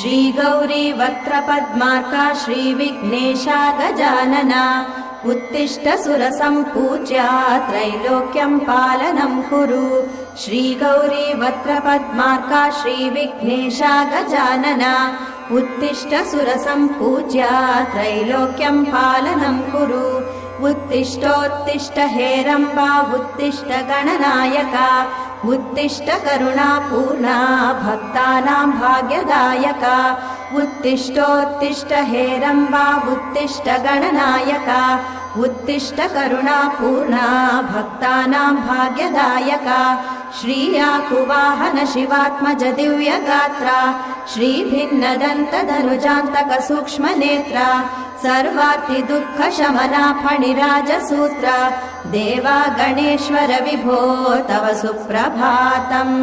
श्री गौरी वक्त्रपद्मार्का श्रीविघ्नेशा गजानना उत्तिष्ठ सुरसम्पूज्या त्रैलोक्यं पालनं कुरु। श्री गौरी वक्त्रपद्मार्का श्रीविघ्नेशा गजानना उत्तिष्ठ सुरसम्पूज्या त्रैलोक्यं पालनं कुरु। उत्तिष्ठोत्तिष्ठ हेरम्बा उत्तिष्ठ गणनायका उत्तिष्ठ करुणापूर्णा भक्तानां भाग्यदायका। उत्तिष्ठोत्तिष्ठ हेरम्बा उत्तिष्ठ गणनायका उत्तिष्ठ करुणापूर्णा भक्तानां भाग्यदायका। श्रीयाकुवाहन शिवात्मज दिव्यगात्रा श्रीभिन्नदन्तधनुजान्तक सूक्ष्मनेत्रा सर्वार्ति दुःख शमना फणिराजसूत्रा देवा गणेश्वर विभो तव सुप्रभातम्।